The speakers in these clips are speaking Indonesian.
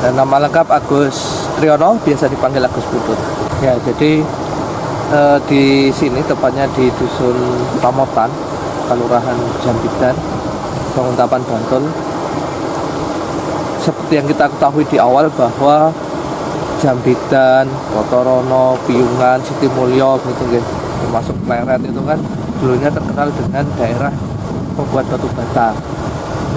Dan nama lengkap Agus Triyono, biasa dipanggil Agus Putut. Ya, jadi di sini tepatnya di Dusun Pamotan, Kelurahan Jambidan, Banguntapan, Bantul. Seperti yang kita ketahui di awal bahwa Jambidan, Kotorono, Piungan, Sitimulyo gitu, termasuk Pleret itu kan dulunya terkenal dengan daerah pembuat batu bata.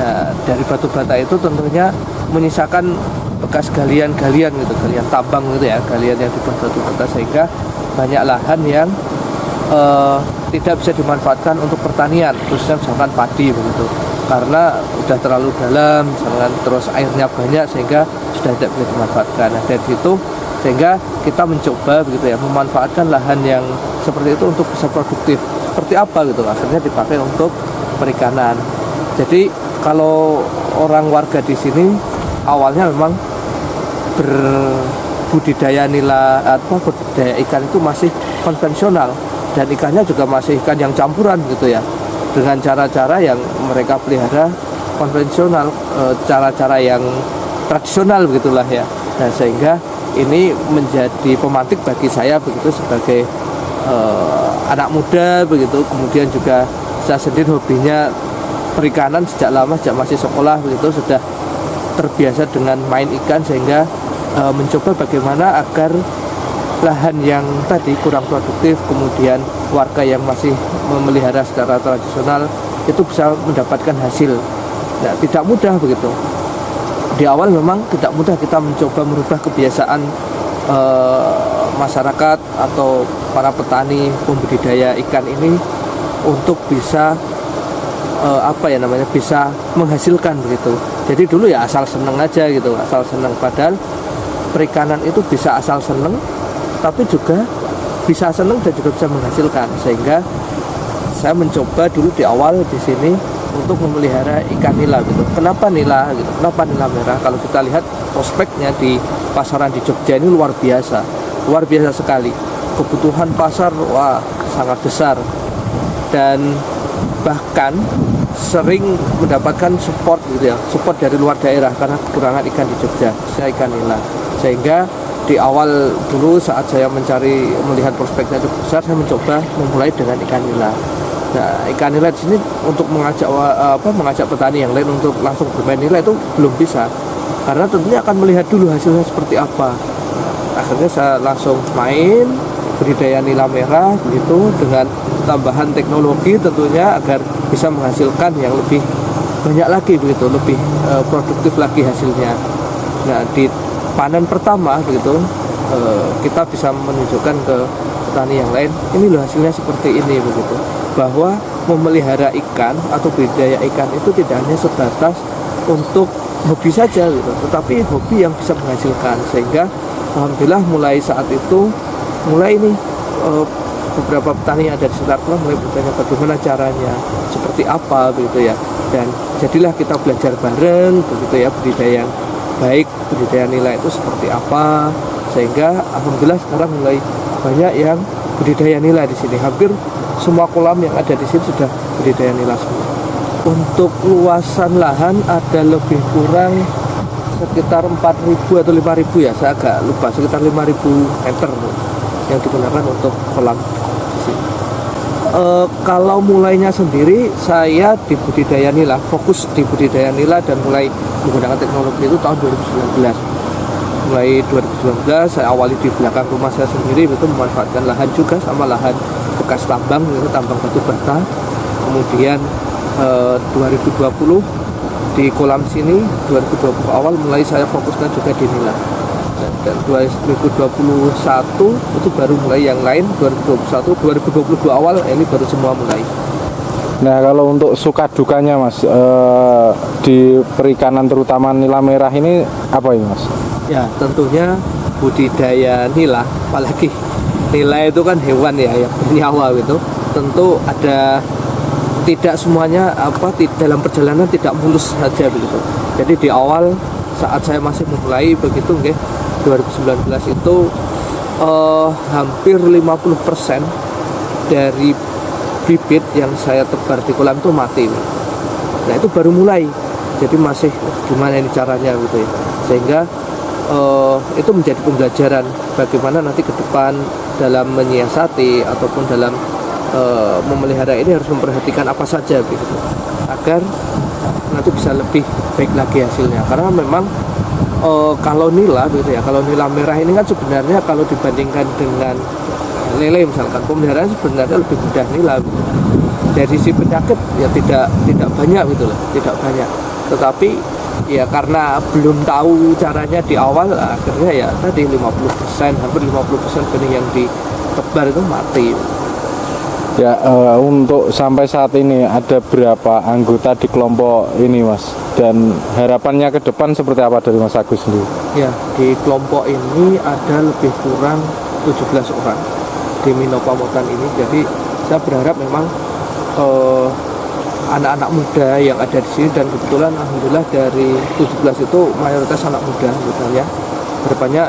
Nah, dari batu bata itu tentunya menyisakan bekas galian-galian gitu, galian tambang gitu ya, galian yang dibuat batu bata, sehingga banyak lahan yang tidak bisa dimanfaatkan untuk pertanian, khususnya misalkan padi begitu, karena sudah terlalu dalam, misalkan terus airnya banyak sehingga sudah tidak bisa dimanfaatkan. Nah, dari situ sehingga kita mencoba begitu ya, memanfaatkan lahan yang seperti itu untuk bisa produktif. Seperti apa gitu, akhirnya dipakai untuk perikanan. Jadi kalau orang warga di sini awalnya memang berbudidaya nila atau budidaya ikan itu masih konvensional, dan ikannya juga masih ikan yang campuran gitu ya, dengan cara-cara yang mereka pelihara konvensional, cara-cara yang tradisional begitulah ya. Nah, sehingga ini menjadi pemantik bagi saya begitu sebagai anak muda begitu. Kemudian juga saya sendiri hobinya perikanan sejak lama, sejak masih sekolah begitu, sudah terbiasa dengan main ikan, sehingga mencoba bagaimana agar lahan yang tadi kurang produktif, kemudian warga yang masih memelihara secara tradisional itu bisa mendapatkan hasil. Nah, tidak mudah begitu. Di awal memang tidak mudah kita mencoba merubah kebiasaan masyarakat atau para petani pembudidaya ikan ini untuk bisa bisa menghasilkan begitu. Jadi dulu ya asal seneng aja gitu, asal seneng, padahal perikanan itu bisa asal seneng tapi juga bisa seneng dan juga bisa menghasilkan. Sehingga saya mencoba dulu di awal di sini untuk memelihara ikan nila gitu. Kenapa nila gitu? Kenapa nila merah? Kalau kita lihat prospeknya di pasaran di Jogja ini luar biasa sekali. Kebutuhan pasar wah sangat besar, dan bahkan sering mendapatkan support gitu ya, support dari luar daerah karena kekurangan ikan di Jogja, ikan nila. Sehingga di awal dulu saat saya melihat prospeknya cukup besar, saya mencoba memulai dengan ikan nila. Nah, ikan nila di sini untuk mengajak petani yang lain untuk langsung bermain nila itu belum bisa, karena tentunya akan melihat dulu hasilnya seperti apa. Akhirnya saya langsung main budidaya nila merah begitu, dengan tambahan teknologi tentunya agar bisa menghasilkan yang lebih banyak lagi begitu, lebih produktif lagi hasilnya. Nah, di panen pertama begitu kita bisa menunjukkan ke petani yang lain, ini loh hasilnya seperti ini begitu, bahwa memelihara ikan atau budidaya ikan itu tidak hanya sebatas untuk hobi saja gitu, tetapi hobi yang bisa menghasilkan. Sehingga alhamdulillah mulai saat itu beberapa petani yang ada di sekitar mulai bertanya bagaimana caranya, seperti apa begitu ya, dan jadilah kita belajar bareng begitu ya, budidaya yang baik, budidaya nila itu seperti apa. Sehingga alhamdulillah sekarang mulai banyak yang budidaya nila di sini. Hampir semua kolam yang ada di sini sudah budidaya nila semua. Untuk luasan lahan ada lebih kurang sekitar 4.000 atau 5.000 ya, saya agak lupa, sekitar 5.000 meter yang digunakan untuk kolam di sini. Kalau mulainya sendiri saya di budidaya nila, fokus di budidaya nila dan mulai menggunakan teknologi itu tahun 2019. Mulai 2019 saya awali di belakang rumah saya sendiri, itu memanfaatkan lahan juga sama lahan bekas tambang, itu tambang batu bata. Kemudian 2020 di kolam sini, 2020 awal mulai saya fokuskan juga di nila. Dan 2021 itu baru mulai yang lain, 2022 awal ini baru semua mulai. Nah, kalau untuk suka dukanya Mas di perikanan terutama nila merah ini apa ini Mas? Ya, tentunya budidaya nila, apalagi nila itu kan hewan ya yang bernyawa gitu. Tentu ada, tidak semuanya dalam perjalanan tidak mulus saja begitu. Jadi di awal saat saya masih memulai begitu 2019 itu hampir 50% dari bibit yang saya tebar di kolam itu mati. Nah, itu baru mulai. Jadi masih gimana ini caranya gitu ya. Sehingga itu menjadi pembelajaran bagaimana nanti ke depan dalam menyiasati ataupun dalam memelihara ini harus memperhatikan apa saja gitu agar nanti bisa lebih baik lagi hasilnya. Karena memang kalau nila gitu ya, kalau nila merah ini kan sebenarnya kalau dibandingkan dengan lele misalkan, pemeliharaan sebenarnya lebih mudah nila gitu. Dari sisi penyakit ya tidak banyak gitu loh, tidak banyak. Tetapi ya karena belum tahu caranya di awal, akhirnya ya tadi 50%, hampir 50% benih yang ditebar itu mati. Ya, untuk sampai saat ini ada berapa anggota di kelompok ini, Mas? Dan harapannya ke depan seperti apa dari Mas Agus sendiri? Ya, di kelompok ini ada lebih kurang 17 orang di Mino Pamotan ini. Jadi saya berharap memang anak-anak muda yang ada di sini, dan kebetulan alhamdulillah dari 17 itu mayoritas anak muda misalnya. Harapannya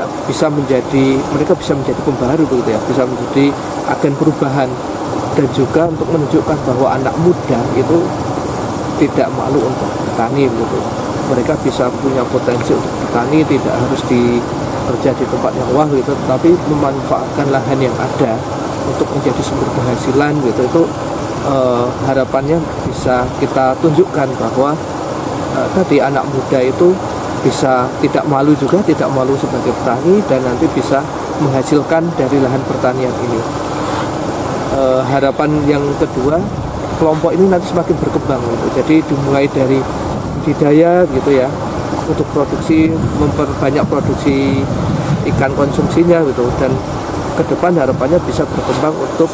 mereka bisa menjadi pembaharu begitu ya, bisa menjadi agen perubahan, dan juga untuk menunjukkan bahwa anak muda itu tidak malu untuk bertani begitu. Mereka bisa punya potensi untuk bertani, tidak harus bekerja di tempat yang wah gitu, tetapi memanfaatkan lahan yang ada untuk menjadi sumber penghasilan gitu. Itu harapannya bisa kita tunjukkan bahwa tadi anak muda itu bisa tidak malu juga, tidak malu sebagai petani, dan nanti bisa menghasilkan dari lahan pertanian ini. Harapan yang kedua, kelompok ini nanti semakin berkembang gitu. Jadi dimulai dari budidaya gitu ya, untuk produksi, memperbanyak produksi ikan konsumsinya gitu, dan ke depan harapannya bisa berkembang untuk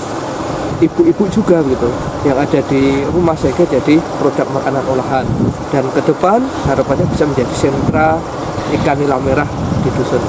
ibu-ibu juga gitu yang ada di rumah, sehingga jadi produk makanan olahan, dan ke depan harapannya bisa menjadi sentra ikan nila merah di dusun.